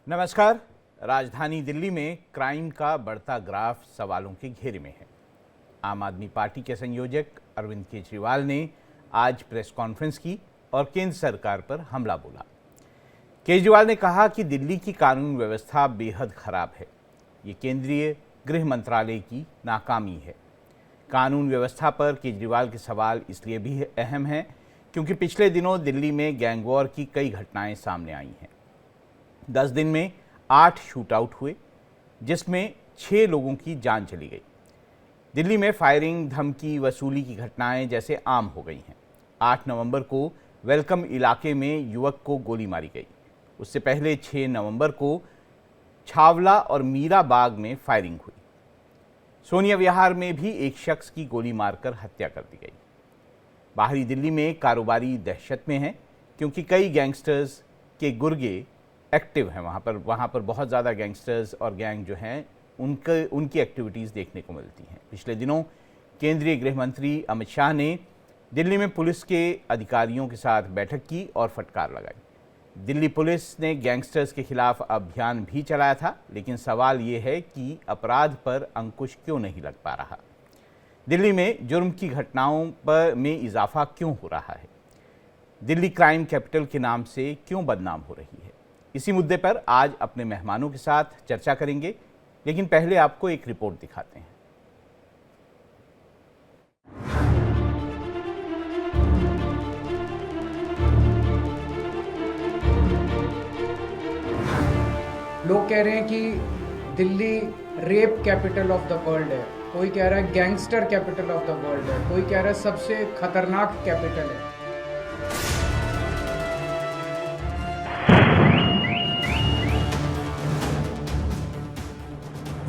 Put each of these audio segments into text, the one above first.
नमस्कार। राजधानी दिल्ली में क्राइम का बढ़ता ग्राफ सवालों के घेरे में है। आम आदमी पार्टी के संयोजक अरविंद केजरीवाल ने आज प्रेस कॉन्फ्रेंस की और केंद्र सरकार पर हमला बोला। केजरीवाल ने कहा कि दिल्ली की कानून व्यवस्था बेहद खराब है। ये केंद्रीय गृह मंत्रालय की नाकामी है। कानून व्यवस्था पर केजरीवाल के सवाल इसलिए भी अहम हैं क्योंकि पिछले दिनों दिल्ली में गैंग वॉर की कई घटनाएं सामने आई हैं। 10 दिन में 8 शूटआउट हुए, जिसमें 6 लोगों की जान चली गई। दिल्ली में फायरिंग, धमकी वसूली की घटनाएं जैसे आम हो गई हैं। 8 नवंबर को वेलकम इलाके में युवक को गोली मारी गई। उससे पहले 6 नवंबर को छावला और मीरा बाग में फायरिंग हुई। सोनिया विहार में भी एक शख्स की गोली मारकर हत्या कर दी गई। बाहरी दिल्ली में कारोबारी दहशत में हैं क्योंकि कई गैंगस्टर्स के गुर्गे एक्टिव हैं। वहाँ पर बहुत ज़्यादा गैंगस्टर्स और गैंग जो हैं उनकी एक्टिविटीज़ देखने को मिलती हैं। पिछले दिनों केंद्रीय गृह मंत्री अमित शाह ने दिल्ली में पुलिस के अधिकारियों के साथ बैठक की और फटकार लगाई। दिल्ली पुलिस ने गैंगस्टर्स के खिलाफ अभियान भी चलाया था, लेकिन सवाल ये है कि अपराध पर अंकुश क्यों नहीं लग पा रहा। दिल्ली में जुर्म की घटनाओं में इजाफा क्यों हो रहा है। दिल्ली क्राइम कैपिटल के नाम से क्यों बदनाम हो रही है। इसी मुद्दे पर आज अपने मेहमानों के साथ चर्चा करेंगे, लेकिन पहले आपको एक रिपोर्ट दिखाते हैं। लोग कह रहे हैं कि Delhi rape capital of the world है, कोई कह रहा है gangster capital of the world है, कोई कह रहा है सबसे खतरनाक कैपिटल है।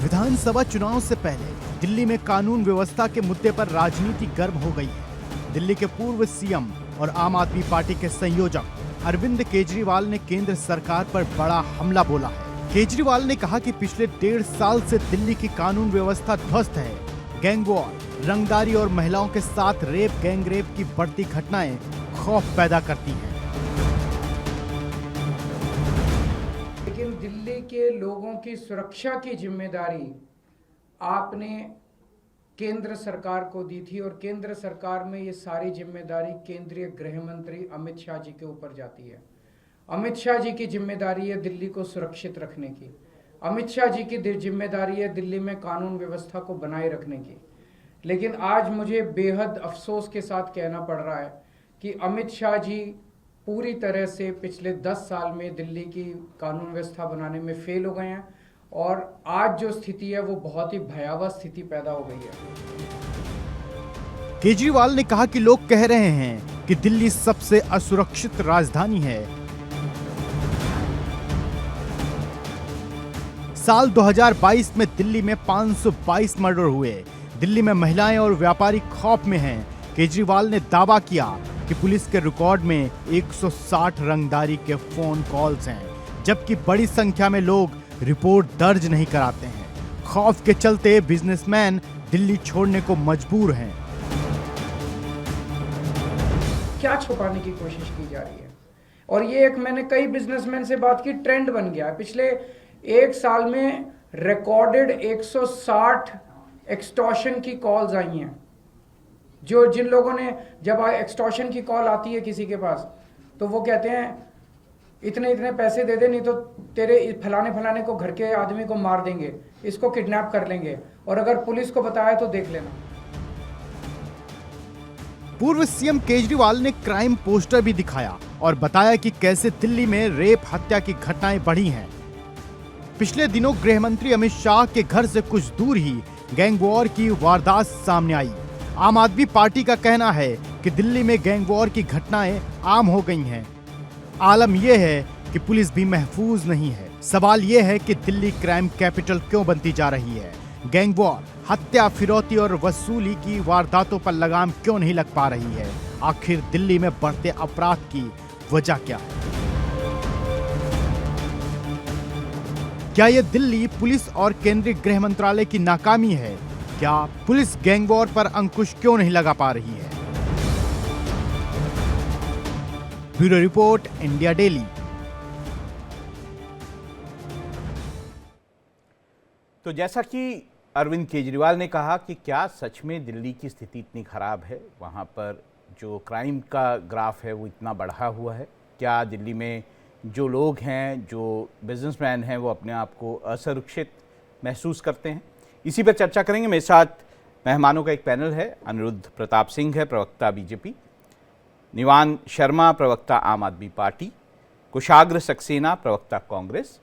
विधानसभा चुनाव से पहले दिल्ली में कानून व्यवस्था के मुद्दे पर राजनीति गर्म हो गई है। दिल्ली के पूर्व सीएम और आम आदमी पार्टी के संयोजक अरविंद केजरीवाल ने केंद्र सरकार पर बड़ा हमला बोला है। केजरीवाल ने कहा कि पिछले 1.5 साल से दिल्ली की कानून व्यवस्था ध्वस्त है। गैंग वॉर, रंगदारी और महिलाओं के साथ गैंग रेप की बढ़ती घटनाएं खौफ पैदा करती हैं। लेकिन दिल्ली के लोगों की सुरक्षा की जिम्मेदारी आपने केंद्र सरकार को दी थी और केंद्र सरकार में ये सारी जिम्मेदारी केंद्रीय गृह मंत्री अमित शाह जी के ऊपर जाती है। अमित शाह जी की जिम्मेदारी है दिल्ली को सुरक्षित रखने की। अमित शाह जी की जिम्मेदारी है दिल्ली में कानून व्यवस्था को बनाए रखने की। लेकिन आज मुझे बेहद अफसोस के साथ कहना पड़ रहा है कि अमित शाह जी पूरी तरह से पिछले 10 साल में दिल्ली की कानून व्यवस्था बनाने में फेल हो गए हैं और आज जो स्थिति है वो बहुत ही भयावह स्थिति पैदा हो गई है। केजरीवाल ने कहा कि लोग कह रहे हैं कि दिल्ली सबसे असुरक्षित राजधानी है। साल 2022 में दिल्ली में 522 मर्डर हुए। दिल्ली में महिलाएं और व्यापारी खौफ में हैं। केजरीवाल ने दावा किया कि पुलिस के रिकॉर्ड में 160 रंगदारी के फोन कॉल्स हैं, जबकि बड़ी संख्या में लोग रिपोर्ट दर्ज नहीं कराते हैं। खौफ के चलते बिजनेसमैन दिल्ली छोड़ने को मजबूर हैं। क्या छुपाने की कोशिश की जा रही है और ये एक मैंने कई बिजनेसमैन से बात की, ट्रेंड बन गया है। पिछले 1 साल में रिकॉर्डेड 160 एक्सटॉर्शन की कॉल्स आई हैं। जिन लोगों ने, जब एक्सटॉर्शन की कॉल आती है किसी के पास तो वो कहते हैं इतने इतने पैसे दे दे, नहीं तो तेरे फलाने को घर के आदमी को मार देंगे, इसको किडनैप कर लेंगे, और अगर पुलिस को बताया तो देख लेना। पूर्व सीएम केजरीवाल ने क्राइम पोस्टर भी दिखाया और बताया कि कैसे दिल्ली में रेप हत्या की घटनाएं बढ़ी हैं। पिछले दिनों गृह मंत्री अमित शाह के घर से कुछ दूर ही गैंग वॉर की वारदात सामने आई। आम आदमी पार्टी का कहना है कि दिल्ली में गैंग वॉर की घटनाएं आम हो गई हैं। आलम यह है कि पुलिस भी महफूज नहीं है। सवाल यह है कि दिल्ली क्राइम कैपिटल क्यों बनती जा रही है। गैंग वॉर, हत्या, फिरौती और वसूली की वारदातों पर लगाम क्यों नहीं लग पा रही है। आखिर दिल्ली में बढ़ते अपराध की वजह क्या है। क्या यह दिल्ली पुलिस और केंद्रीय गृह मंत्रालय की नाकामी है। क्या पुलिस गैंग वॉर पर अंकुश क्यों नहीं लगा पा रही है। Bureau report, India daily. तो जैसा कि अरविंद केजरीवाल ने कहा कि क्या सच में दिल्ली की स्थिति इतनी ख़राब है, वहाँ पर जो क्राइम का ग्राफ है वो इतना बढ़ा हुआ है? क्या दिल्ली में जो लोग हैं, जो बिजनेसमैन हैं, वो अपने आप को असुरक्षित महसूस करते हैं? इसी पर चर्चा करेंगे। मेरे साथ मेहमानों का एक पैनल है। अनिरुद्ध प्रताप सिंह है, प्रवक्ता बीजेपी, निवान शर्मा, प्रवक्ता आम आदमी पार्टी, कुशाग्र सक्सेना, प्रवक्ता कांग्रेस।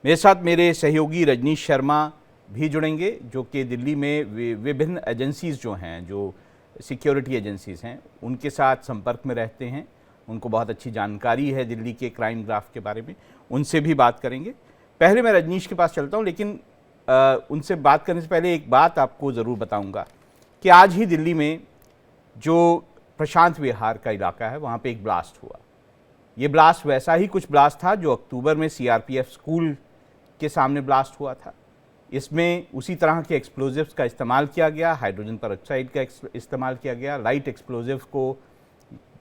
मेरे साथ मेरे सहयोगी रजनीश शर्मा भी जुड़ेंगे, जो कि दिल्ली में विभिन्न एजेंसीज़ जो हैं, जो सिक्योरिटी एजेंसीज़ हैं, उनके साथ संपर्क में रहते हैं, उनको बहुत अच्छी जानकारी है दिल्ली के क्राइम ग्राफ के बारे में, उनसे भी बात करेंगे। पहले मैं रजनीश के पास चलता हूं, लेकिन उनसे बात करने से पहले एक बात आपको ज़रूर बताऊंगा कि आज ही दिल्ली में जो प्रशांत विहार का इलाका है, वहाँ पे एक ब्लास्ट हुआ। ये ब्लास्ट वैसा ही कुछ ब्लास्ट था जो अक्टूबर में सीआरपीएफ स्कूल के सामने ब्लास्ट हुआ था। इसमें उसी तरह के एक्सप्लोजिव्स का इस्तेमाल किया गया, हाइड्रोजन पेरोक्साइड का इस्तेमाल किया गया, लाइट एक्सप्लोजिव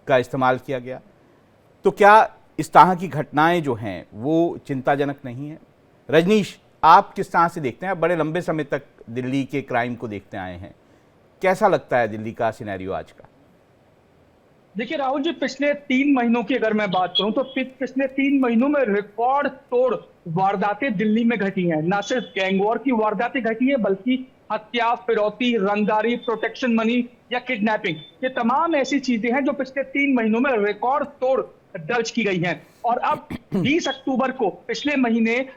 का इस्तेमाल किया गया। तो क्या इस तरह की घटनाएं जो हैं वो चिंताजनक नहीं है? रजनीश, आप किस तरह से देखते हैं? आप बड़े लंबे समय तक दिल्ली के क्राइम को देखते आए हैं, कैसा लगता है दिल्ली का सिनेरियो आज का? देखिए राहुल जी, पिछले 3 महीनों की अगर मैं बात करूं तो पिछले 3 महीनों में रिकॉर्ड तोड़ वारदातें दिल्ली में घटी हैं। न सिर्फ गैंगवॉर की वारदातें घटी है, बल्कि हत्या, फिरौती, रंगदारी, प्रोटेक्शन मनी या किडनैपिंग, ये तमाम ऐसी चीजें हैं जो पिछले 3 महीनों में रिकॉर्ड तोड़ दर्ज की गई हैं। और अब 20 अक्टूबर को पिछले महीने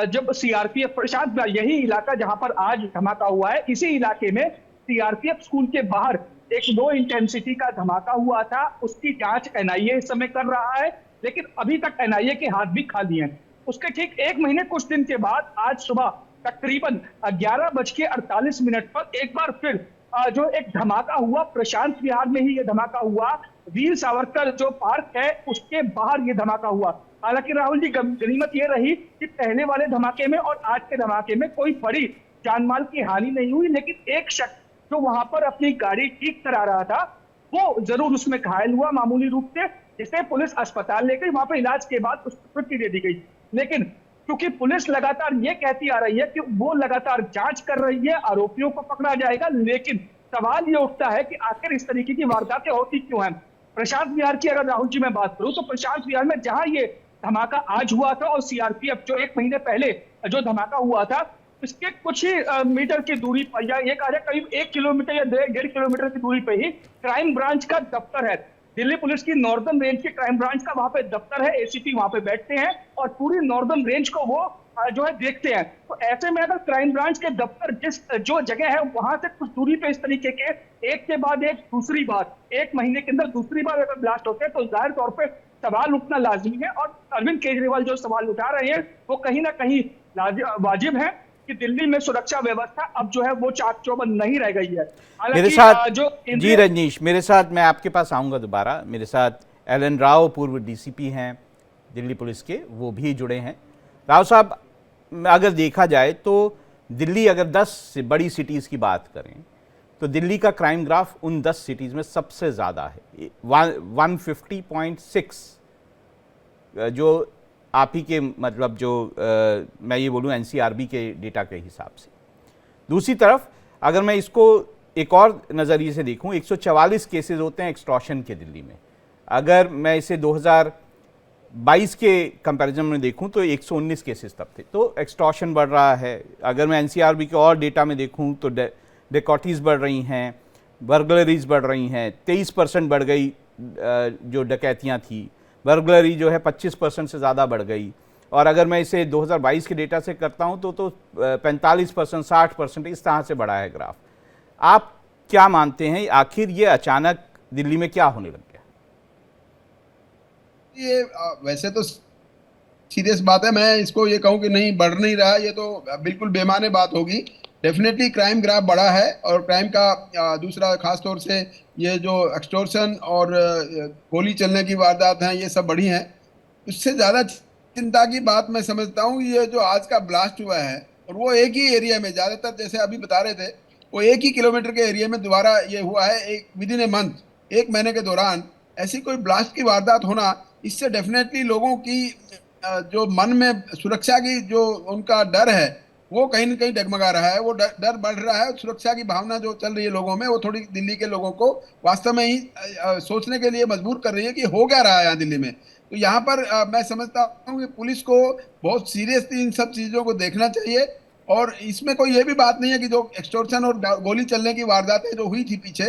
जब सीआरपीएफ प्रशांत, यही इलाका जहां पर आज धमाका हुआ है, इसी इलाके में सीआरपीएफ स्कूल के बाहर एक लो इंटेंसिटी का धमाका हुआ था। उसकी जांच एनआईए इस समय कर रहा है, लेकिन अभी तक एनआईए के हाथ भी खाली हैं। उसके ठीक 1 महीने कुछ दिन के बाद आज सुबह तकरीबन 11:48 पर एक बार फिर जो एक धमाका हुआ, प्रशांत विहार में ही ये धमाका हुआ। वीर सावरकर जो पार्क है उसके बाहर ये धमाका हुआ। हालांकि राहुल जी, गनीमत ये रही कि पहले वाले धमाके में और आज के धमाके में कोई बड़ी जानमाल की हानि नहीं हुई, लेकिन एक शख्स जो वहां पर अपनी गाड़ी ठीक करा रहा था वो जरूर उसमें घायल हुआ मामूली रूप से, जिसे पुलिस अस्पताल ले गई। वहां पर इलाज के बाद उसको छुट्टी दे दी गई। लेकिन क्योंकि पुलिस लगातार ये कहती आ रही है कि वो लगातार जांच कर रही है, आरोपियों को पकड़ा जाएगा, लेकिन सवाल ये उठता है कि आखिर इस तरीके की वारदातें होती क्यों हैं। प्रशांत विहार की अगर राहुल जी मैं बात करूं तो प्रशांत विहार में जहां ये धमाका आज हुआ था और सीआरपीएफ जो 1 महीने पहले जो धमाका हुआ था, इसके कुछ ही मीटर की दूरी पर, या ये कहा जाए करीब 1 किलोमीटर या 1.5 किलोमीटर की दूरी पे ही क्राइम ब्रांच का दफ्तर है। दिल्ली पुलिस की नॉर्दर्न रेंज के क्राइम ब्रांच का वहां पे दफ्तर है। एसीपी वहां पे बैठते हैं और पूरी नॉर्दर्न रेंज को वो जो है देखते हैं। तो ऐसे में अगर क्राइम ब्रांच के दफ्तर जो जगह है वहां से कुछ दूरी पे इस तरीके के एक के बाद एक दूसरी बार 1 महीने के अंदर दूसरी बार अगर ब्लास्ट होते हैं तो जाहिर तौर पर सवाल उठना लाजमी है। और अरविंद केजरीवाल जो सवाल उठा रहे हैं वो कहीं ना कहीं वाजिब है कि दिल्ली में सुरक्षा व्यवस्था अब जो है वो चाक चौबंद नहीं रह गई है। मेरे साथ जी रजनीश, मेरे साथ, मैं आपके पास आऊंगा दोबारा। मेरे साथ एलन राव, पूर्व डीसीपी हैं दिल्ली पुलिस के, वो भी जुड़े हैं। राव साहब, अगर देखा जाए तो दिल्ली, अगर 10 बड़ी सिटीज़ की बात करें तो दिल्ली का क्राइम ग्राफ उन 10 सिटीज़ में सबसे ज़्यादा है, 150.6, जो आप ही के मतलब जो मैं ये बोलूँ एनसीआरबी के डेटा के हिसाब से। दूसरी तरफ अगर मैं इसको एक और नज़रिए से देखूँ, 144 केसेस होते हैं एक्सटॉर्शन के दिल्ली में। अगर मैं इसे 2022 के कंपैरिजन में देखूं तो 119 केसेस तब थे। तो एक्सटॉर्शन बढ़ रहा है। अगर मैं एनसीआरबी के और डेटा में देखूं तो डिकॉटीज़ बढ़ रही हैं, बर्गलरीज बढ़ रही हैं, 23% बढ़ गई जो डकैतियां थी। बर्गलरी जो है 25% से ज़्यादा बढ़ गई। और अगर मैं इसे 2022 के डेटा से करता हूं तो 45%, 60% इस तरह से बढ़ा है ग्राफ। आप क्या मानते हैं, आखिर ये अचानक दिल्ली में क्या होने लग गया? ये वैसे तो सीरियस बात है, मैं इसको ये कहूँ कि नहीं बढ़ नहीं रहा, ये तो बिल्कुल बेमाने बात होगी। डेफिनेटली क्राइम ग्राफ बढ़ा है और क्राइम का दूसरा खास तौर से ये जो एक्सटॉर्शन और गोली चलने की वारदात हैं ये सब बढ़ी हैं। उससे ज़्यादा चिंता की बात मैं समझता हूँ ये जो आज का ब्लास्ट हुआ है, और वो एक ही एरिया में, ज़्यादातर जैसे अभी बता रहे थे वो एक ही किलोमीटर के एरिया में दोबारा ये हुआ है, एक विदिन ए मंथ, 1 महीने के दौरान ऐसी कोई ब्लास्ट की वारदात होना, इससे डेफिनेटली लोगों की जो मन में सुरक्षा की जो उनका डर है वो कहीं ना कहीं डगमगा रहा है, वो डर बढ़ रहा है। सुरक्षा की भावना जो चल रही है लोगों में, वो थोड़ी दिल्ली के लोगों को वास्तव में ही सोचने के लिए मजबूर कर रही है कि हो क्या रहा है यहाँ दिल्ली में। तो यहाँ पर मैं समझता हूँ कि पुलिस को बहुत सीरियसली इन सब चीजों को देखना चाहिए। और इसमें कोई ये भी बात नहीं है कि जो एक्सटॉर्शन और गोली चलने की वारदातें जो हुई थी पीछे,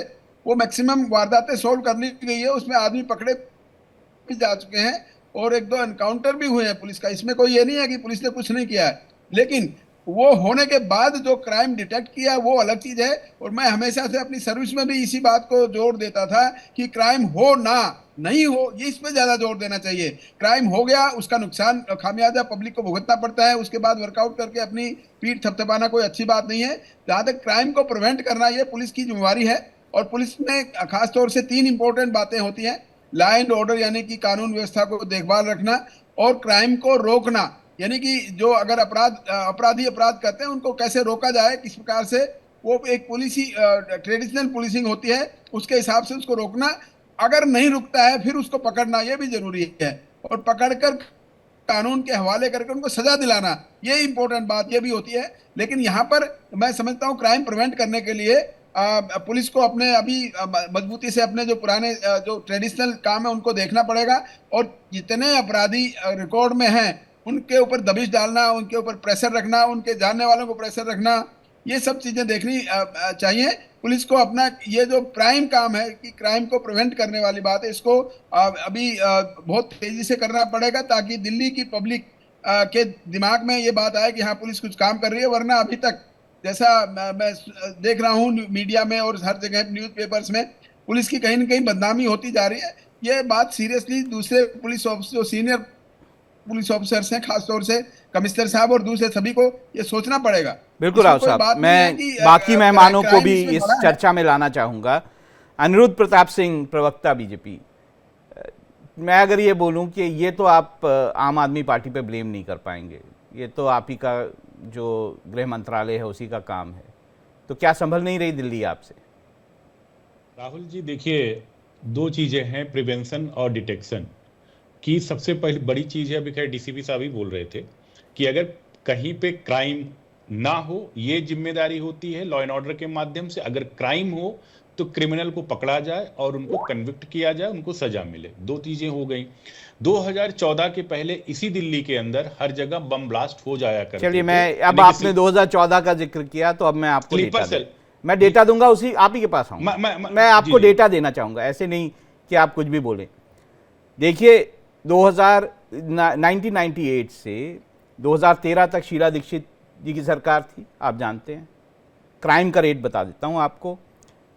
वो मैक्सिमम वारदातें सोल्व कर ली गई है, उसमें आदमी पकड़े भी जा चुके हैं और एक दो एनकाउंटर भी हुए हैं पुलिस का। इसमें कोई ये नहीं है कि पुलिस ने कुछ नहीं किया है, लेकिन वो होने के बाद जो क्राइम डिटेक्ट किया वो अलग चीज है। और मैं हमेशा से अपनी सर्विस में भी इसी बात को जोर देता था कि क्राइम हो ना नहीं हो, ये इस पे ज्यादा जोर देना चाहिए। क्राइम हो गया, उसका नुकसान खामियाजा पब्लिक को भुगतना पड़ता है, उसके बाद वर्कआउट करके अपनी पीठ थपथपाना कोई अच्छी बात नहीं है। जहां तक क्राइम को प्रिवेंट करना, ये पुलिस की जिम्मेवारी है। और पुलिस में खासतौर से 3 इंपॉर्टेंट बातें होती हैं: लॉ एंड ऑर्डर यानी कि कानून व्यवस्था को देखभाल रखना, और क्राइम को रोकना यानी कि जो अगर अपराधी अपराध करते हैं उनको कैसे रोका जाए, किस प्रकार से, वो एक ट्रेडिशनल पुलिसिंग होती है, उसके हिसाब से उसको रोकना। अगर नहीं रुकता है फिर उसको पकड़ना, ये भी जरूरी है, और पकड़कर कानून के हवाले करके उनको सजा दिलाना, ये इंपॉर्टेंट बात ये भी होती है। लेकिन यहाँ पर मैं समझता हूँ क्राइम प्रिवेंट करने के लिए पुलिस को अपने अभी मजबूती से अपने जो पुराने जो ट्रेडिशनल काम है उनको देखना पड़ेगा, और जितने अपराधी रिकॉर्ड में हैं उनके ऊपर दबिश डालना, उनके ऊपर प्रेशर रखना, उनके जानने वालों को प्रेशर रखना, ये सब चीजें देखनी चाहिए। पुलिस को अपना ये जो प्राइम काम है कि क्राइम को प्रिवेंट करने वाली बात है, इसको अभी बहुत तेजी से करना पड़ेगा, ताकि दिल्ली की पब्लिक के दिमाग में ये बात आए कि हाँ पुलिस कुछ काम कर रही है। वरना अभी तक जैसा मैं देख रहा हूँ मीडिया में और हर जगह न्यूज़पेपर्स में, पुलिस की कहीं ना कहीं बदनामी होती जा रही है। ये बात सीरियसली दूसरे पुलिस ऑफिसर, जो सीनियर पुलिस ऑफिसर्स हैं, खासतौर से कमिश्नर साहब और दूसरे सभी को ये सोचना पड़ेगा। बिल्कुल राव साहब, मैं बाकी मेहमानों को भी इस चर्चा में लाना चाहूंगा। अनिरुद्ध प्रताप सिंह, प्रवक्ता बीजेपी, मैं अगर ये बोलूं कि ये तो आप आम आदमी पार्टी पे ब्लेम नहीं कर पाएंगे, ये तो आप ही का जो गृह मंत्रालय है उसी का काम है, तो क्या संभल नहीं रही दिल्ली आपसे? राहुल जी देखिए, 2 चीजें हैं, प्रिवेंशन और डिटेक्शन की। सबसे पहली बड़ी चीज है, अभी खैर डीसीपी साहब ही बोल रहे थे कि अगर कहीं पे क्राइम ना हो, ये जिम्मेदारी होती है लॉ एंड ऑर्डर के माध्यम से। अगर क्राइम हो तो क्रिमिनल को पकड़ा जाए और उनको कन्विक्ट किया जाए, उनको सजा मिले। 2 चीजें हो गई। 2014 के पहले इसी दिल्ली के अंदर हर जगह बम ब्लास्ट हो जाया करते थे। चलिए, मैं अब आपने 2014 का जिक्र किया तो अब मैं आपको डेटा दूंगा, उसी आप ही के पास आऊंगा। मैं आपको डेटा देना चाहूंगा, ऐसे नहीं कि आप कुछ भी बोले। देखिए 1998 से 2013 तक शीला दीक्षित जी की सरकार थी, आप जानते हैं। क्राइम का रेट बता देता हूं आपको।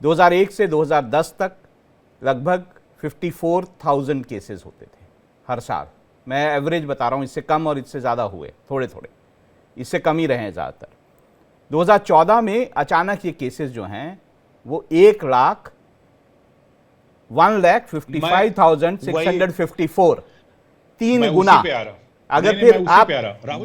2001 से 2010 तक लगभग 54,000 केसेस होते थे हर साल। मैं एवरेज बता रहा हूं, इससे कम और इससे ज़्यादा हुए, थोड़े थोड़े, इससे कम ही रहे हैं ज़्यादातर। 2014 में अचानक ये केसेस जो हैं वो 1,55,654, 3 गुना। अगर फिर आप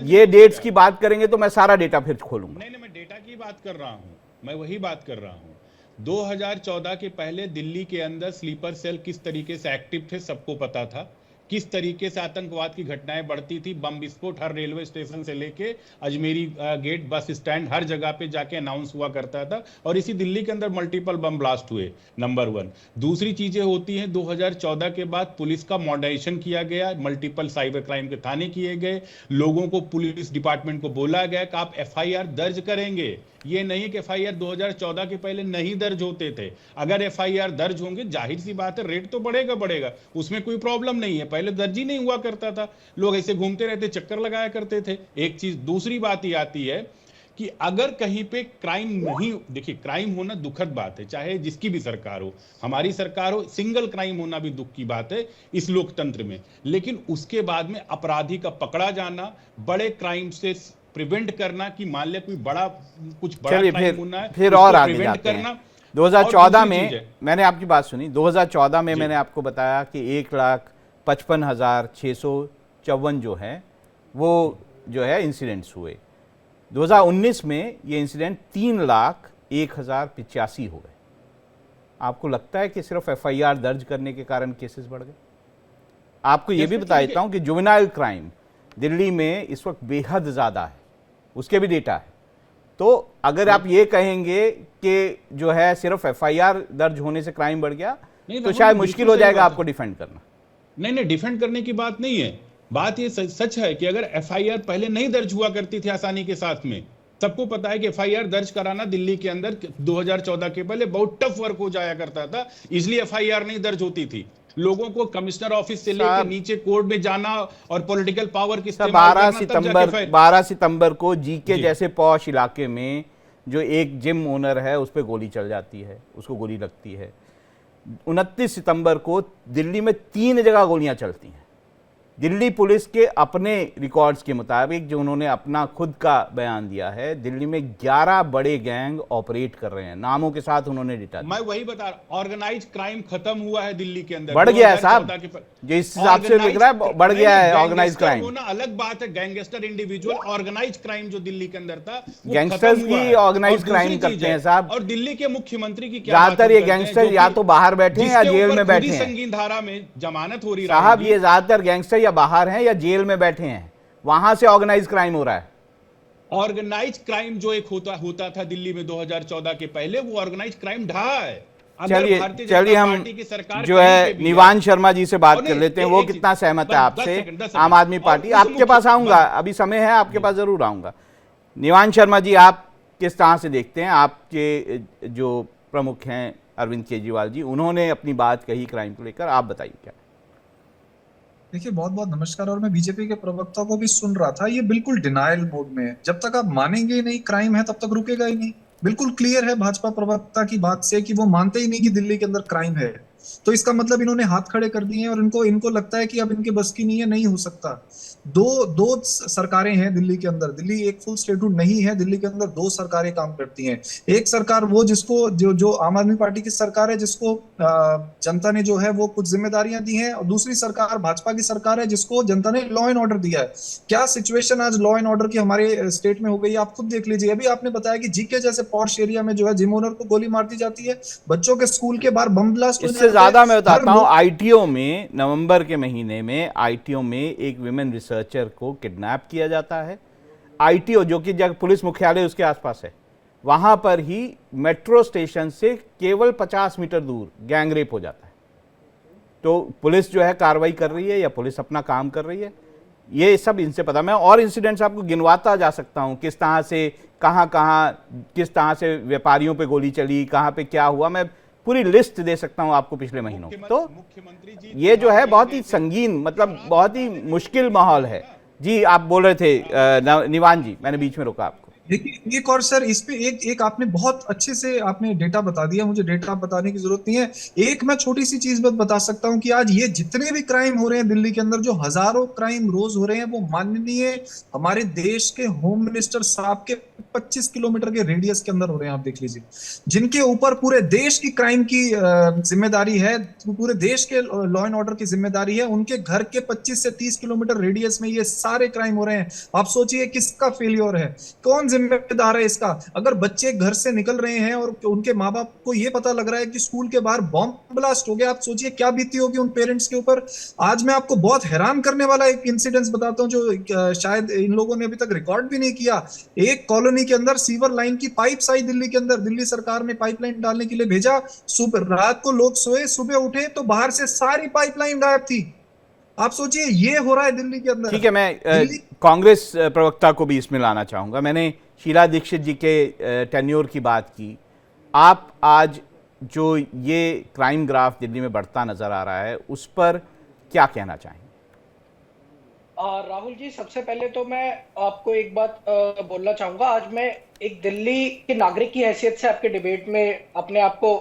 ये डेट्स की बात करेंगे तो मैं सारा डेटा फिर खोलूंगा। नहीं, मैं डेटा की बात कर रहा हूं, मैं वही बात कर रहा हूं। 2014 के पहले दिल्ली के अंदर स्लीपर सेल किस तरीके से एक्टिव थे सबको पता था। किस तरीके से आतंकवाद की घटनाएं बढ़ती थी, बम विस्फोट हर रेलवे स्टेशन से लेके अजमेरी गेट, बस स्टैंड, हर जगह पे जाके अनाउंस हुआ करता था। और इसी दिल्ली के अंदर मल्टीपल बम ब्लास्ट हुए, नंबर 1। दूसरी चीजें होती हैं, 2014 के बाद पुलिस का मॉडर्नाइजेशन किया गया, मल्टीपल साइबर क्राइम के थाने किए गए, लोगों को, पुलिस डिपार्टमेंट को बोला गया कि आप FIR दर्ज करेंगे। ये नहीं कि FIR 2014 के पहले नहीं दर्ज होते थे। अगर FIR दर्ज होंगे, जाहिर सी बात है रेट तो बढ़ेगा, उसमें कोई प्रॉब्लम नहीं है। पहले दर्ज ही नहीं हुआ करता था, लोग ऐसे घूमते रहते, चक्कर लगाया करते थे। एक चीज। दूसरी बात ये आती है कि अगर कहीं पे क्राइम नहीं, देखिए क्राइम होना दुखद बात है, चाहे जिसकी भी सरकार हो, हमारी सरकार हो, सिंगल क्राइम होना भी दुख की बात है इस लोकतंत्र में। लेकिन उसके बाद में अपराधी का पकड़ा जाना, बड़े क्राइम से प्रिवेंट करना कि मान लिया कोई कुछ बड़ा क्राइम होना है, फिर और आगे जाते हैं। 2014 में मैंने आपकी बात सुनी। 2014 में मैंने आपको बताया कि 1,55,654 जो है वो जो है इंसिडेंट्स हुए। 2019 में ये इंसिडेंट 3,01,085 हो गए। आपको लगता है कि सिर्फ FIR दर्ज करने के कारण केसेस बढ़ गए? आपको ये भी बता देता हूं कि जुवेनाइल क्राइम दिल्ली में इस वक्त बेहद ज़्यादा है, उसके भी डेटा है। तो अगर आप ये कहेंगे कि जो है सिर्फ एफआईआर दर्ज होने से क्राइम बढ़ गया, नहीं, तो राहुल शायद जी, मुश्किल बिल्कुल हो सही जाएगा बात आपको है। डिफेंड करना। नहीं, डिफेंड करने की बात नहीं है। बात ये सच है कि अगर एफआईआर पहले नहीं दर्ज हुआ करती थी आसानी के साथ में, सबको पता है कि एफआईआर दर्ज कराना दिल्ली के अंदर 2014 के पहले बहुत टफ वर्क हो जाया करता था, इसलिए एफआईआर नहीं दर्ज होती थी। लोगों को कमिश्नर ऑफिस से लेकर नीचे कोर्ट में जाना और पॉलिटिकल पावर की इस्तेमाल करना, तब जाके 12 सितंबर को जीके जी। जैसे पॉश इलाके में जो एक जिम ओनर है उस पर गोली चल जाती है, उसको गोली लगती है। 29 सितंबर को दिल्ली में 3 जगह गोलियां चलती हैं। दिल्ली पुलिस के अपने रिकॉर्ड्स के मुताबिक, जो उन्होंने अपना खुद का बयान दिया है, दिल्ली में 11 बड़े गैंग ऑपरेट कर रहे हैं, नामों के साथ उन्होंने डिटा दिया। मैं वही बता रहा, ऑर्गेनाइज क्राइम खत्म हुआ है दिल्ली के अंदर, बढ़ गया है साहब, 2014 के जो इस हिसाब से लिख रहा है बढ़ गया है ऑर्गेनाइज क्राइम। होना अलग बात है, गैंगस्टर इंडिविजुअल, ऑर्गेनाइज क्राइम जो दिल्ली के अंदर था वो गैंगस्टर्स खत्म हुआ की है। ऑर्गेनाइज और दूसरी क्राइम चीज करते है, हैं साहब। और दिल्ली के मुख्यमंत्री की क्या ज्यादातर ये गैंगस्टर या तो बाहर बैठे हैं या जेल में बैठे हैं संगीन धारा में जमानत हो रही है साहब। ये ज्यादातर गैंगस्टर या बाहर हैं या जेल में बैठे हैं, वहां से ऑर्गेनाइज क्राइम हो रहा है। ऑर्गेनाइज क्राइम जो एक होता था दिल्ली में 2014 के पहले, वो ऑर्गेनाइज क्राइम ढहा है। चलिए हम जो है निवान शर्मा जी से बात कर लेते हैं, वो कितना सहमत है आपसे, आम आदमी पार्टी। आपके पास आऊंगा, अभी समय है, आपके पास जरूर आऊंगा। निवान शर्मा जी, आप किस तरह से देखते हैं? आपके जो प्रमुख हैं अरविंद केजरीवाल जी, उन्होंने अपनी बात कही क्राइम को लेकर, आप बताइए क्या। देखिए, बहुत बहुत नमस्कार। और मैं बीजेपी के प्रवक्ता को भी सुन रहा था, ये बिल्कुल डिनायल मोड में है। जब तक आप मानेंगे ही नहीं क्राइम है, तब तक रुकेगा ही नहीं। बिल्कुल क्लियर है भाजपा प्रवक्ता की बात से कि वो मानते ही नहीं कि दिल्ली के अंदर क्राइम है। तो इसका मतलब इन्होंने हाथ खड़े कर दिए हैं और इनको लगता है कि अब इनके बस की नहीं है, नहीं हो सकता। दो सरकारें हैं दिल्ली के अंदर। दिल्ली एक फुल स्टेटहुड नहीं है, दिल्ली के अंदर 2 सरकारें काम करती हैं। एक सरकार वो जिसको जो आम आदमी पार्टी की सरकार है, जिसको जनता ने जो है वो कुछ जिम्मेदारियां दी हैं, और दूसरी सरकार भाजपा की सरकार है जिसको जनता ने लॉ एंड ऑर्डर दिया है। क्या सिचुएशन आज लॉ एंड ऑर्डर की हमारे स्टेट में हो गई, आप खुद देख लीजिए। अभी आपने बताया कि जीके जैसे पॉश एरिया में जो है जिम ओनर को गोली मार दी जाती है, बच्चों के स्कूल के बाहर बम ब्लास्ट। इससे ज्यादा मैं बताता हूं, आईटीओ में नवंबर के महीने में आईटीओ में एक विमेन रिसर्चर को किडनैप किया जाता है। आईटीओ जो कि जब पुलिस मुख्यालय उसके आसपास है, वहां पर ही मेट्रो स्टेशन से केवल 50 मीटर दूर गैंग रेप हो जाता है। तो पुलिस जो है कार्रवाई कर रही है या पुलिस अपना काम कर रही है, ये सब इनसे पता। मैं और इंसिडेंट्स आपको गिनवाता जा सकता हूं, किस तरह से कहां किस तरह से व्यापारियों पे गोली चली, कहां पे क्या हुआ, मैं पूरी लिस्ट दे सकता हूं आपको पिछले महीनों। तो ये जो है बहुत ही संगीन, मतलब बहुत ही मुश्किल माहौल है। जी, आप बोल रहे थे निवान जी, मैंने बीच में रोका आपको। देखिए, एक और सर इस पे एक आपने बहुत अच्छे से आपने डेटा बता दिया, मुझे डेटा बताने की जरूरत नहीं है। एक मैं छोटी सी चीज बता सकता हूं कि आज ये जितने भी क्राइम हो रहे हैं दिल्ली के अंदर, जो हजारों क्राइम रोज हो रहे हैं, वो माननीय हमारे देश के होम मिनिस्टर साहब के 25 किलोमीटर के रेडियस के अंदर हो रहे हैं। आप देख लीजिए, जिनके ऊपर पूरे देश की क्राइम की जिम्मेदारी है, पूरे देश के लॉ एंड ऑर्डर की जिम्मेदारी है, उनके घर के 25 से 30 किलोमीटर रेडियस में ये सारे क्राइम हो रहे हैं। आप सोचिए किसका फेलियर है, कौन जिम्मेदार है इसका? अगर बच्चे घर से निकल रहे हैं और उनके माँ बाप को ये पता लग रहा है कि स्कूल के बाहर बॉम्ब ब्लास्ट हो गया, आप सोचिए क्या बीती होगी उन पेरेंट्स के ऊपर। आज मैं आपको बहुत हैरान करने वाला एक इंसिडेंस बताता हूँ, जो शायद इन लोगों ने अभी तक रिकॉर्ड भी नहीं किया। एक कॉलोनी के अंदर सीवर लाइन की पाइप्स आई दिल्ली के अंदर, दिल्ली सरकार ने पाइपलाइन डालने के लिए भेजा। सुबह रात को लोग सोए, सुबह उठे तो बाहर से सारी पाइपलाइन गायब थी। आप सोचिए ये हो रहा है दिल्ली के अंदर। ठीक है, मैं कांग्रेस प्रवक्ता को भी इसमें लाना चाहूंगा। मैंने शीला दीक्षित जी के टेन्योर की बात की। आप आज जो ये क्राइम ग्राफ दिल्ली में बढ़ता नजर आ रहा है, उस पर क्या कहना चाहेंगे? राहुल जी, सबसे पहले तो मैं आपको एक बात बोलना चाहूंगा। आज मैं एक दिल्ली के नागरिक की हैसियत से आपके डिबेट में अपने आप को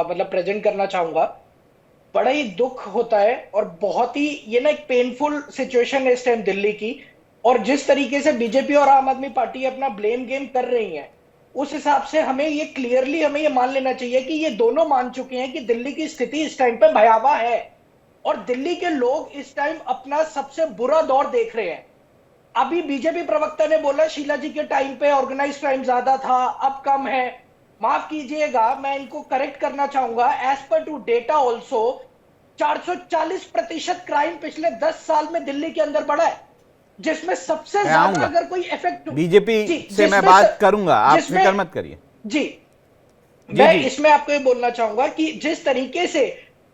मतलब प्रेजेंट करना चाहूंगा। बड़ा ही दुख होता है और बहुत ही ये ना एक पेनफुल सिचुएशन है इस टाइम दिल्ली की। और जिस तरीके से बीजेपी और आम आदमी पार्टी अपना ब्लेम गेम कर रही है, उस हिसाब से हमें ये क्लियरली हमें ये मान लेना चाहिए कि ये दोनों मान चुके हैं कि दिल्ली की स्थिति इस टाइम पे भयावह है और दिल्ली के लोग इस टाइम अपना सबसे बुरा दौर देख रहे हैं। अभी बीजेपी प्रवक्ता ने बोला शीला जी के टाइम पे ऑर्गेनाइज क्राइम ज्यादा था, अब कम है। माफ कीजिएगा, मैं इनको करेक्ट करना चाहूंगा। As per to data also 440% crime पिछले 10 साल में दिल्ली के अंदर बढ़ा है। जिसमें सबसे मैं ज्यादा आऊंगा। अगर कोई इफेक्ट बीजेपी से मैं बात करूंगा, आप फिक्र मत करिए। जी, जी, मैं जी। इसमें आपको ये बोलना चाहूंगा कि जिस तरीके से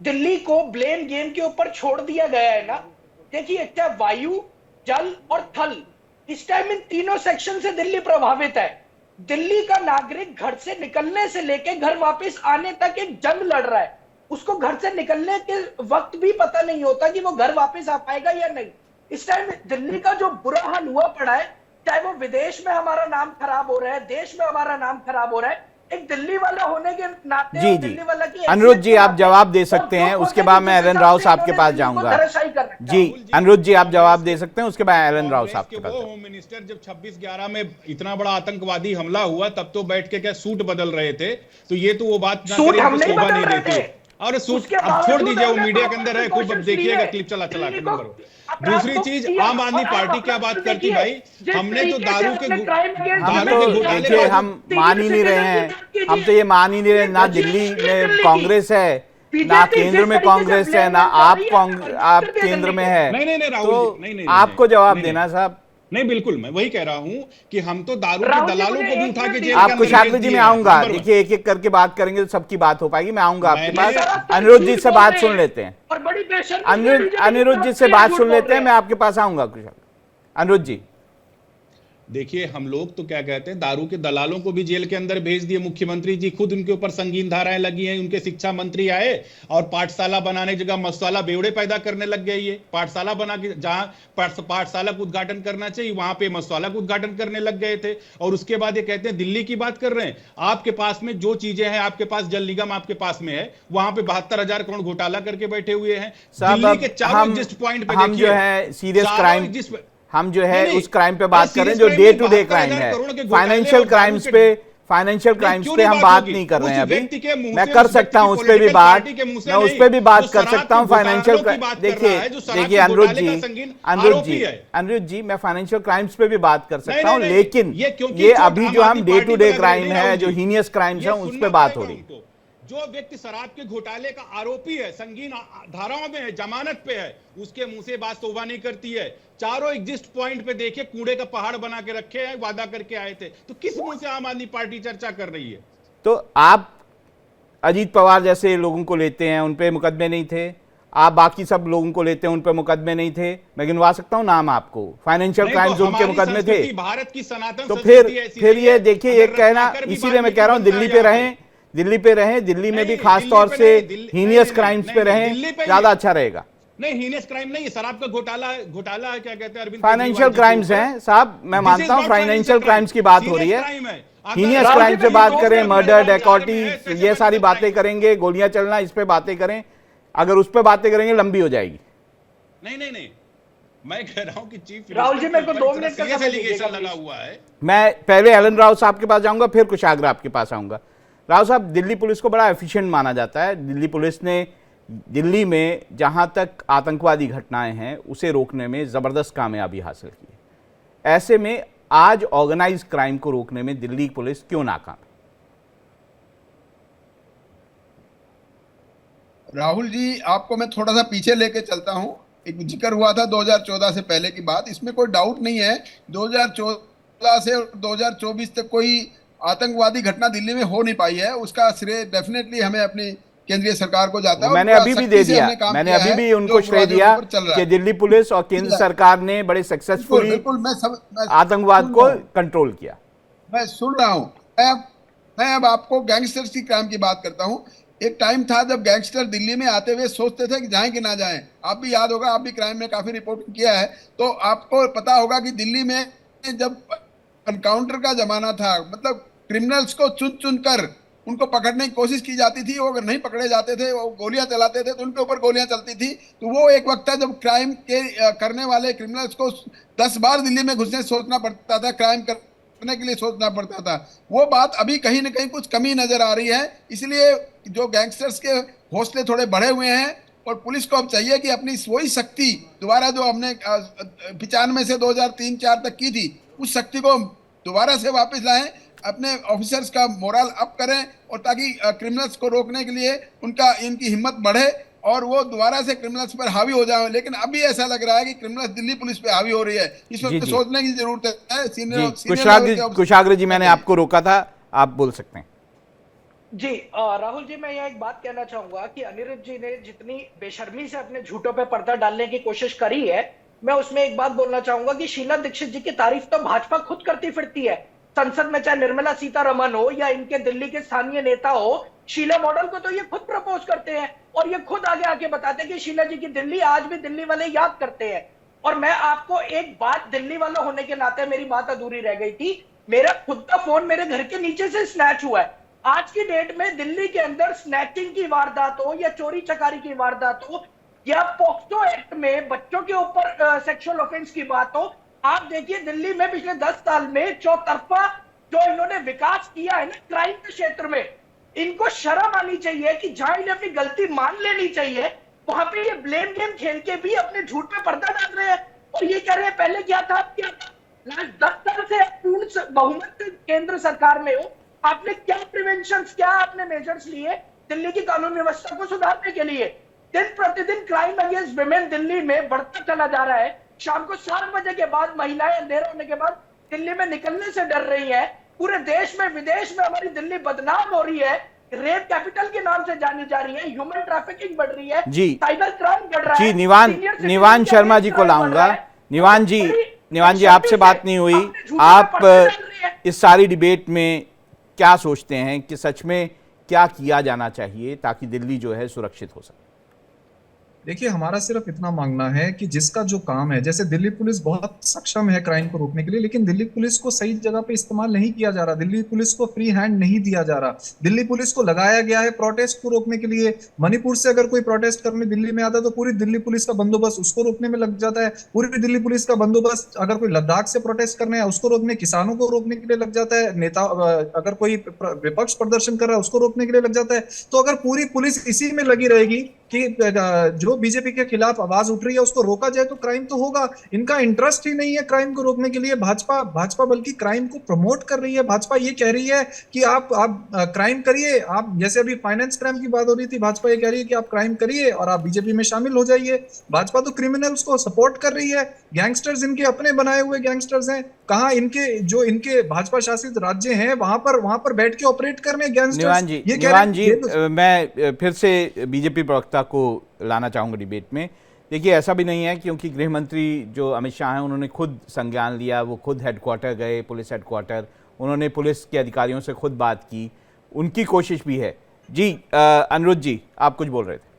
दिल्ली को ब्लेम गेम के ऊपर छोड़ दिया गया है ना, देखिए चाहे वायु, जल और थल, इस टाइम इन तीनों सेक्शन से दिल्ली प्रभावित है। दिल्ली का नागरिक घर से निकलने से लेकर घर वापस आने तक एक जंग लड़ रहा है। उसको घर से निकलने के वक्त भी पता नहीं होता कि वो घर वापस आ पाएगा या नहीं। इस टाइम दिल्ली का जो बुरा हाल हुआ पड़ा है, चाहे वो विदेश में हमारा नाम खराब हो रहा है, देश में हमारा नाम खराब हो रहा है, एक दिल्ली वाला होने के नाते जी, जी। दिल्ली वाला की अनिरुद्ध जी, आप जवाब दे सकते और हैं, जो उसके बाद मैं एलन राव साहब के पास दिल्ली को जाऊंगा। धराशायी कर रखा है। जी, अनिरुद्ध जी, आप जवाब दे सकते हैं, उसके बाद एलन राव साहब के कांग्रेस पास के वो जाऊंगा। होम मिनिस्टर जब 26/11 में इतना बड़ा आतंकवादी हमला हुआ, तब तो बैठ के क्या सूट बदल रहे थे, तो ये तो वो बात ना सूट करें, हम इनको नहीं शोभा बदल नहीं रहे देती। थे। और सूट उसके अब छोड़ बावजूद दीजिए, वो हमने मीडिया के प्रॉपर अंदर है, खूब अब प्रिकॉशंस देखिएगा, लिए। क्लिप चला चला के दिल्ली को करो। अपराध दूसरी को चीज, किया, आम आदमी और पार्टी आप क्या बात अपराध करती देखिए, भाई, जिस हमने तो तरीके से दारू के अपने crime against हम दारू तो के घोटाले देखिए, का हम मान ही नहीं रहे हैं, हम तो ये मान ही नहीं रहे, ना दिल्ली में कांग्रेस है, ना केंद्र में कांग्रेस है, ना आप केंद्र में है। नहीं, नहीं, नहीं, राहुल तो जी, नहीं, नहीं, आपको नहीं, जवाब नहीं, देना साहब। नहीं, बिल्कुल, मैं वही कह रहा हूं कि हम तो दारू के राहुल जी, दलालों मुझे को भी एक उठा के मिनट जेल दीजिए। के आपको अंदर शाकली भेज जी दिए मैं हैं, आऊंगा, नंबर वन। देखिए एक एक करके बात करेंगे तो सबकी बात हो पाएगी। मैं आऊंगा आपके मैंने- पास। अनिरुद्ध जी से बात सुन लेते हैं, और बड़ी बेशर्मी अनिरुद्ध जी से बात सुन लेते हैं, मैं आपके पास आऊंगा कुछ। अनिरुद्ध जी, देखिए, हम लोग तो क्या कहते हैं, दारू के दलालों को भी जेल के अंदर भेज दिए। मुख्यमंत्री जी खुद उनके ऊपर संगीन धाराएं लगी हैं। उनके शिक्षा मंत्री आए और पाठशाला बनाने की जगह मसाला बेवड़े पैदा करने लग गए। ये पाठशाला बना के, जहां पाठशाला का उद्घाटन करना चाहिए, वहां पे मसाला का उद्घाटन करने लग गए थे। और उसके बाद ये कहते हैं दिल्ली की बात कर रहे हैं। आपके पास में जो चीजें हैं, आपके पास जल निगम आपके पास में है, वहां पे 72,000 करोड़ घोटाला करके बैठे हुए हैं। दिल्ली के चारों एग्जिस्ट पॉइंट पे हम जो है सीरियस क्राइम, हम जो है उस क्राइम पे बात करें जो डे टू डे क्राइम है, फाइनेंशियल क्राइम्स पे, फाइनेंशियल क्राइम्स पे हम बात नहीं कर रहे हैं अभी। मैं कर सकता हूं उस पे भी बात, मैं उस पे भी बात कर सकता हूं। फाइनेंशियल, देखिए अनिरुद्ध जी, मैं फाइनेंशियल क्राइम्स पे भी बात कर सकता हूं, लेकिन ये अभी जो हम डे टू डे क्राइम है, जो हीनियस क्राइम्स है, उस पे बात हो रही है। जो व्यक्ति शराब के घोटाले का आरोपी है, संगीन धाराओं में है, जमानत पे है, उसके मुंह से बात शोभा नहीं करती है। चारों एग्जिस्ट पॉइंट पे देखिए, कूड़े का पहाड़ बना के रखे हैं, वादा करके आए थे। तो किस मुंह से आम आदमी पार्टी चर्चा कर रही है? तो आप अजीत पवार जैसे लोगों को लेते हैं, उन पे मुकदमे नहीं थे। आप बाकी सब लोगों को लेते हैं, उन पे मुकदमे नहीं थे। मैं गिनवा सकता हूं नाम आपको, फाइनेंशियल क्राइम्स उनके मुकदमे थे। भारत की सनातन तो फिर ये देखिए, ये कहना, इसीलिए मैं कह रहा हूं दिल्ली पे रहें, दिल्ली पे रहें, दिल्ली में भी खास तौर से हीनियस क्राइम्स पे रहें, ज्यादा अच्छा रहेगा। नहीं, हीनियस क्राइम नहीं, शराब का घोटाला है, क्या कहते हैं अरविंद, फाइनेंशियल क्राइम्स हैं साहब, मैं मानता हूं फाइनेंशियल क्राइम्स की बात हो रही है। हीनियस क्राइम से बात करें, मर्डर, डेकॉटी, ये सारी बातें करेंगे, गोलियां चलना, इस पे बातें करें। अगर उस पे बातें करेंगे लंबी हो जाएगी। नहीं, मैं कह रहा हूं कि चीफ राहुल जी, मेरे को 2 मिनट का समय एलिगेशन लगा हुआ है। मैं पहले एलन राव साहब के पास जाऊंगा, फिर कुशाग्र आपके पास आऊंगा। राव साहब, दिल्ली पुलिस को बड़ा एफिशिएंट माना जाता है। दिल्ली पुलिस ने दिल्ली में जहां तक आतंकवादी घटनाएं हैं उसे रोकने में ज़बरदस्त कामयाबी हासिल की है। ऐसे में आज ऑर्गेनाइज क्राइम को रोकने में दिल्ली पुलिस क्यों नाकाम है? राहुल जी, आपको मैं थोड़ा सा पीछे लेके चलता हूं। एक जिक्र हुआ था 2014 से पहले की बात, इसमें कोई डाउट नहीं है। 2014 से 2024 तक कोई आतंकवादी घटना दिल्ली में हो नहीं पाई है। उसका श्रेय डेफिनेटली हमें अपनी केंद्रीय सरकार को जाता है। मैंने अभी भी दे दिया, मैंने अभी भी उनको श्रेय दिया कि दिल्ली पुलिस और केंद्र सरकार ने बड़े सक्सेसफुली आतंकवाद को कंट्रोल किया। मैं सुन रहा हूं। मैं अब आपको गैंगस्टर्स की क्राइम की बात करता हूं। एक टाइम था जब गैंगस्टर दिल्ली में आते हुए सोचते थे कि जाएं कि ना जाएं। आप भी याद होगा, आप भी क्राइम में काफी रिपोर्टिंग किया है, तो आपको पता होगा कि दिल्ली में जब एनकाउंटर का जमाना था, मतलब क्रिमिनल्स को चुन चुन कर उनको पकड़ने की कोशिश की जाती थी। वो अगर नहीं पकड़े जाते थे, वो गोलियां चलाते थे, तो उनके ऊपर गोलियां चलती थी। तो वो एक वक्त था जब क्राइम के करने वाले क्रिमिनल्स को 10 बार दिल्ली में घुसने सोचना पड़ता था, क्राइम करने के लिए सोचना पड़ता था। वो बात अभी कहीं ना कहीं कुछ कमी नजर आ रही है। इसलिए जो गैंगस्टर्स के हौसले थोड़े बढ़े हुए हैं, और पुलिस को अब चाहिए कि अपनी वही शक्ति दोबारा जो हमने 95 से 2003-4 तक की थी, उस शक्ति को दोबारा से वापस लाएं, अपने ऑफिसर्स का मोरल अप करें, और ताकि क्रिमिनल्स को रोकने के लिए इनकी हिम्मत बढ़े। और वो दोबारा से क्रिमिनल्स पर हावी हो जाए। लेकिन अभी ऐसा लग रहा है कि क्रिमिनल्स दिल्ली पुलिस पे हावी हो रही है। इस जी, वक्त जी। सोचने की जरूरत है। कुशाग्र जी, मैंने आपको रोका था, आप बोल सकते हैं। जी राहुल जी, मैं यहाँ एक बात कहना चाहूंगा कि अनिरुद्ध जी ने जितनी बेशर्मी से अपने झूठों पे पर्दा डालने की कोशिश करी है, मैं उसमें एक बात बोलना चाहूंगा कि शीला दीक्षित जी की तारीफ तो भाजपा खुद करती फिरती है। संसद में चाहे निर्मला सीतारमण हो या इनके दिल्ली के स्थानीय नेता हो, शीला मॉडल को तो ये खुद प्रपोज करते हैं और ये खुद आगे आके बताते हैं कि शीला जी की दिल्ली आज भी दिल्ली वाले याद करते हैं। और मैं आपको एक बात, दिल्ली वाला होने के नाते मेरी बात अधूरी रह गई थी, मेरा खुद का फोन मेरे घर के नीचे से स्नैच हुआ है। आज की डेट में दिल्ली के अंदर स्नैचिंग की वारदात हो या चोरी चकारी की वारदात हो या पॉक्सो एक्ट में बच्चों के ऊपर सेक्सुअल ऑफेंस की बात हो, आप देखिए दिल्ली में पिछले 10 साल में चौतरफा जो इन्होंने विकास किया है ना क्राइम के क्षेत्र में, इनको शर्म आनी चाहिए कि जहां इन्हें अपनी गलती मान लेनी चाहिए, वहां पे ये ब्लेम गेम खेल के भी अपने झूठ पे पर्दा डाल रहे हैं और ये कह रहे हैं पहले क्या था अब क्या था। लास्ट 10 साल से पूर्ण बहुमत केंद्र सरकार में हो, आपने क्या प्रिवेंशन, क्या आपने मेजर्स लिए दिल्ली की कानून व्यवस्था को सुधारने के लिए? दिन प्रतिदिन क्राइम अगेंस्ट विमेन दिल्ली में बढ़ता चला जा रहा है। शाम को 7 बजे के बाद महिलाएं अंधेरा होने के बाद दिल्ली में निकलने से डर रही है। पूरे देश में विदेश में हमारी दिल्ली बदनाम हो रही है, रेप कैपिटल के नाम से जानी जा रही है, ह्यूमन ट्रैफिकिंग बढ़ रही है, जी, साइबर क्राइम बढ़ रहा जी, है। निवान शर्मा जी को लाऊंगा। निवान जी आपसे बात नहीं हुई, आप इस सारी डिबेट में क्या सोचते हैं कि सच में क्या किया जाना चाहिए ताकि दिल्ली जो है सुरक्षित हो सके? देखिए, हमारा सिर्फ इतना मांगना है कि जिसका जो काम है, जैसे दिल्ली पुलिस बहुत सक्षम है क्राइम को रोकने के लिए, लेकिन दिल्ली पुलिस को सही जगह पे इस्तेमाल नहीं किया जा रहा। दिल्ली पुलिस को फ्री हैंड नहीं दिया जा रहा। दिल्ली पुलिस को लगाया गया है प्रोटेस्ट को रोकने के लिए। मणिपुर से अगर कोई प्रोटेस्ट करने दिल्ली में आता है तो पूरी दिल्ली पुलिस का बंदोबस्त उसको रोकने में लग जाता है। पूरी दिल्ली पुलिस का बंदोबस्त अगर कोई लद्दाख से प्रोटेस्ट करने है उसको रोकने, किसानों को रोकने के लिए लग जाता है। नेता अगर कोई विपक्ष प्रदर्शन कर रहा है उसको रोकने के लिए लग जाता है। तो अगर पूरी पुलिस इसी में लगी रहेगी कि जो बीजेपी के खिलाफ आवाज उठ रही है उसको रोका जाए तो क्राइम तो होगा। इनका इंटरेस्ट ही नहीं है क्राइम को रोकने के लिए। भाजपा बल्कि क्राइम को प्रमोट कर रही है। भाजपा ये कह रही है कि आप क्राइम करिए। आप जैसे अभी फाइनेंस क्राइम की बात हो रही थी, भाजपा ये कह रही है कि आप क्राइम करिए और आप बीजेपी में शामिल हो जाइए। भाजपा तो क्रिमिनल्स को सपोर्ट कर रही है। गैंगस्टर्स इनके अपने बनाए हुए गैंगस्टर्स हैं। कहाँ इनके भाजपा शासित राज्य हैं वहां पर बैठ के ऑपरेट कर रहे हैं गैंगस्टर्स। निवान जी, मैं फिर से बीजेपी प्रवक्ता को लाना चाहूंगा डिबेट में। देखिए, ऐसा भी नहीं है, क्योंकि गृह मंत्री जो अमित शाह हैं उन्होंने खुद संज्ञान लिया, वो खुद हेडक्वार्टर गए, पुलिस हेडक्वार्टर, उन्होंने पुलिस के अधिकारियों से खुद बात की, उनकी कोशिश भी है। जी अनिरुद्ध जी, आप कुछ बोल रहे थे।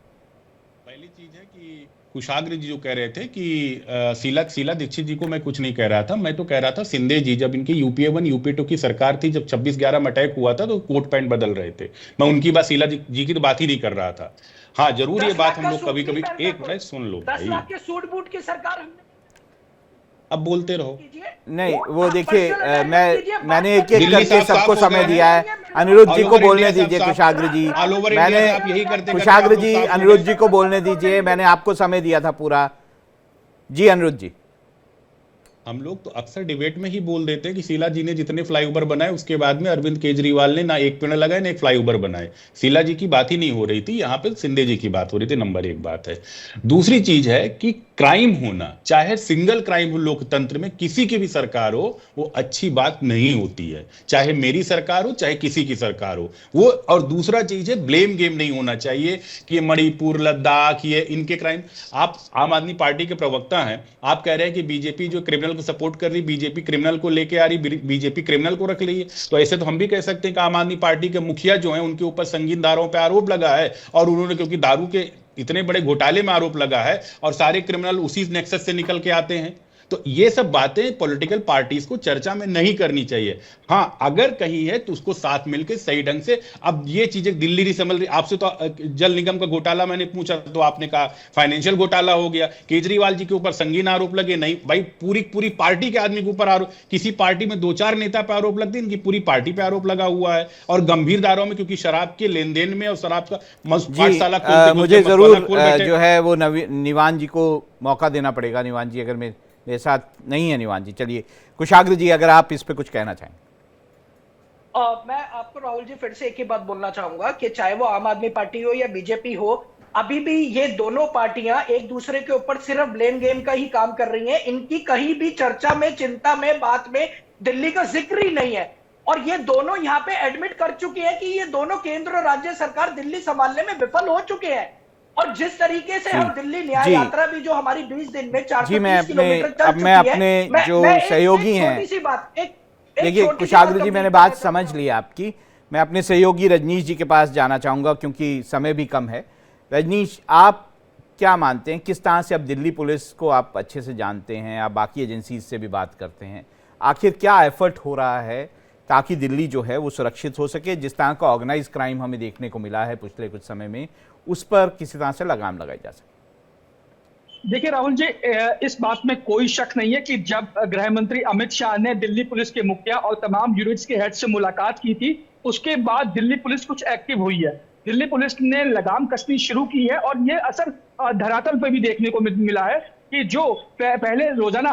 पहली चीज है कि कुशाग्र जी जो कह रहे थे कि शीला दीक्षित जी को मैं कुछ नहीं कह रहा था, मैं तो कह रहा था सिंधे जी, जब इनकी यूपीए 1 यूपीए 2 की सरकार थी, जब 26/11 में अटैक हुआ था तो कोट पैंट बदल रहे थे। मैं उनकी बात, शीला जी की तो बात ही नहीं कर रहा था। हाँ, जरूर ये बात हम लोग कभी कभी, एक मिनट सुन लो भाई, 10 लाख के सूट बूट की सरकार हमने, अब बोलते रहो। नहीं, वो देखिए, मैंने एक एक करके सबको समय दिया है। अनिरुद्ध जी को बोलने दीजिए। कुशाग्र जी, कुशाग्र जी, अनिरुद्ध जी को बोलने दीजिए, मैंने आपको समय दिया था पूरा। जी अनिरुद्ध जी। हम लोग तो अक्सर डिबेट में ही बोल देते हैं कि शीला जी ने जितने फ्लाईओवर बनाए उसके बाद में अरविंद केजरीवाल ने ना एक पेड़ लगाए ना एक फ्लाईओवर बनाए। शीला जी की बात ही नहीं हो रही थी, यहाँ पे शिंदे जी की बात हो रही थी। नंबर 1 बात है। दूसरी चीज है कि क्राइम होना, चाहे सिंगल क्राइम हो लोकतंत्र में, किसी की भी सरकार हो, वो अच्छी बात नहीं होती है, चाहे मेरी सरकार हो चाहे किसी की सरकार हो वो। और दूसरा चीज है, ब्लेम गेम नहीं होना चाहिए कि मणिपुर, लद्दाख, ये इनके क्राइम। आप आम आदमी पार्टी के प्रवक्ता हैं, आप कह रहे हैं कि बीजेपी जो क्रिमिनल को सपोर्ट कर रही, बीजेपी क्रिमिनल को लेके आ रही, बीजेपी क्रिमिनल को रख रही है। तो ऐसे तो हम भी कह सकते हैं कि आम आदमी पार्टी के मुखिया जो हैं उनके ऊपर संगीन धाराओं पर आरोप लगा है, और उन्होंने, क्योंकि दारू के इतने बड़े घोटाले में आरोप लगा है और सारे क्रिमिनल उसी नेक्सस से निकल के आते हैं। तो ये सब बातें पॉलिटिकल पार्टीज को चर्चा में नहीं करनी चाहिए। हाँ, अगर कहीं है तो उसको साथ मिलकर सही ढंग से। अब ये चीजें दिल्ली नहीं समझ रही। आपसे तो जल निगम का घोटाला मैंने पूछा तो आपने कहा फाइनेंशियल घोटाला हो गया। केजरीवाल जी के ऊपर संगीन आरोप लगे, नहीं भाई, पूरी पार्टी के आदमी के ऊपर आरोप, किसी पार्टी में 2-4 नेता पर आरोप लगते, इनकी पूरी पार्टी पे आरोप लगा हुआ है, और गंभीर धाराओं में, क्योंकि शराब के लेन देन में और शराब का पाठशाला। मुझे जरूर जो है वो निवान जी को मौका देना पड़ेगा। निवान जी अगर मेरे साथ नहीं है, निवान जी, चलिए कुशाग्र जी, अगर आप इस पे कुछ कहना चाहें। मैं आपको राहुल जी फिर से एक ही बात बोलना चाहूंगा कि चाहे वो आम आदमी पार्टी हो या बीजेपी हो, अभी भी ये दोनों पार्टियां एक दूसरे के ऊपर सिर्फ ब्लेम गेम का ही काम कर रही हैं। इनकी कहीं भी चर्चा में, चिंता में, बात में दिल्ली का जिक्र ही नहीं है। और ये दोनों यहां पे एडमिट कर चुके हैं कि ये दोनों केंद्र और राज्य सरकार दिल्ली संभालने में विफल हो चुके हैं। और जिस तरीके से हम दिल्ली न्याय जी। यात्रा भी जो हमारी 20 दिन में 430 जी, मैं किलोमीटर चल अब चुकी मैं है, अपने जो एक सहयोगी हैं, छोटी सी बात, एक देखिए छोटी सी कुशाग्र बात जी, मैंने कंप्लीट बात करना चाहता समझ हूं। ली आपकी। मैं अपने सहयोगी रजनीश जी के पास जाना चाहूँगा क्योंकि समय भी कम है। रजनीश, आप क्या मानते हैं, किस तरह से अब दिल्ली पुलिस को आप अच्छे से जानते हैं, आप बाकी एजेंसीज से भी बात करते हैं, आखिर क्या एफर्ट हो रहा है ताकि दिल्ली जो है वो सुरक्षित हो सके? जिस तरह का ऑर्गेनाइज क्राइम हमें देखने को मिला है पिछले कुछ समय में, उस पर किसी तरह से लगाम लगाई जा सके? देखिए राहुल जी, इस बात में कोई शक नहीं है कि जब गृह मंत्री अमित शाह ने दिल्ली पुलिस के मुखिया और तमाम यूनिट्स के हेड से मुलाकात की थी, उसके बाद दिल्ली पुलिस कुछ एक्टिव हुई है। दिल्ली पुलिस ने लगाम कसनी शुरू की है और ये असर धरातल पे भी देखने को मिला है कि जो पहले रोजाना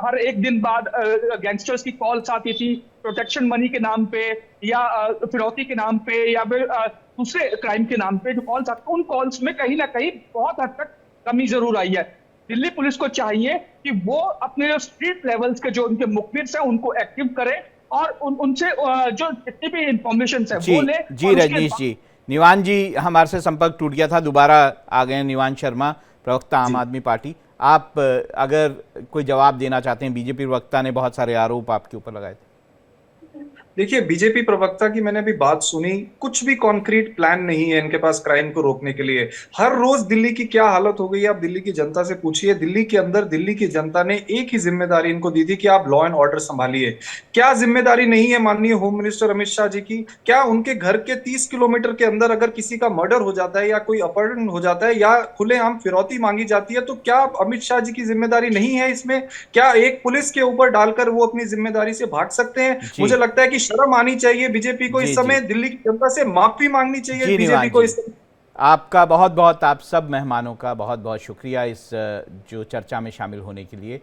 हर एक दिन बाद गैंगस्टर्स की कॉल्स आती थी प्रोटेक्शन मनी के नाम पे या फिरौती के नाम पे या फिर दूसरे क्राइम के नाम पे जो कॉल्स आते, उन कॉल्स में कहीं ना कहीं बहुत हद तक कमी जरूर आई है। दिल्ली पुलिस को चाहिए कि वो अपने जो स्ट्रीट लेवल्स के जो उनके मुखबिर हैं उनको एक्टिव करें और उनसे जो जितनी भी इंफॉर्मेशन है वो ले। जी रजनीश जी, निवान जी हमारे से संपर्क टूट गया था, दोबारा आ गए निवान शर्मा, प्रवक्ता आम आदमी पार्टी। आप अगर कोई जवाब देना चाहते हैं, बीजेपी प्रवक्ता ने बहुत सारे आरोप आपके ऊपर लगाए थे। देखिए, बीजेपी प्रवक्ता की मैंने भी बात सुनी, कुछ भी कॉन्क्रीट प्लान नहीं है इनके पास क्राइम को रोकने के लिए। हर रोज दिल्ली की क्या हालत हो गई है आप दिल्ली की जनता से पूछिए। दिल्ली के अंदर दिल्ली की जनता ने एक ही जिम्मेदारी इनको दी थी कि आप लॉ एंड ऑर्डर संभालिए। क्या जिम्मेदारी नहीं है माननीय होम मिनिस्टर अमित शाह जी की? क्या उनके घर के 30 किलोमीटर के अंदर अगर किसी का मर्डर हो जाता है या कोई अपहरण हो जाता है या खुलेआम फिरौती मांगी जाती है तो क्या अमित शाह जी की जिम्मेदारी नहीं है इसमें? क्या एक पुलिस के ऊपर डालकर वो अपनी जिम्मेदारी से भाग सकते हैं? मुझे लगता है कि शर्म आनी चाहिए बीजेपी को इस समय, दिल्ली की जनता से माफी मांगनी चाहिए बीजेपी को इस समय। आपका बहुत बहुत, आप सब मेहमानों का बहुत बहुत शुक्रिया इस जो चर्चा में शामिल होने के लिए।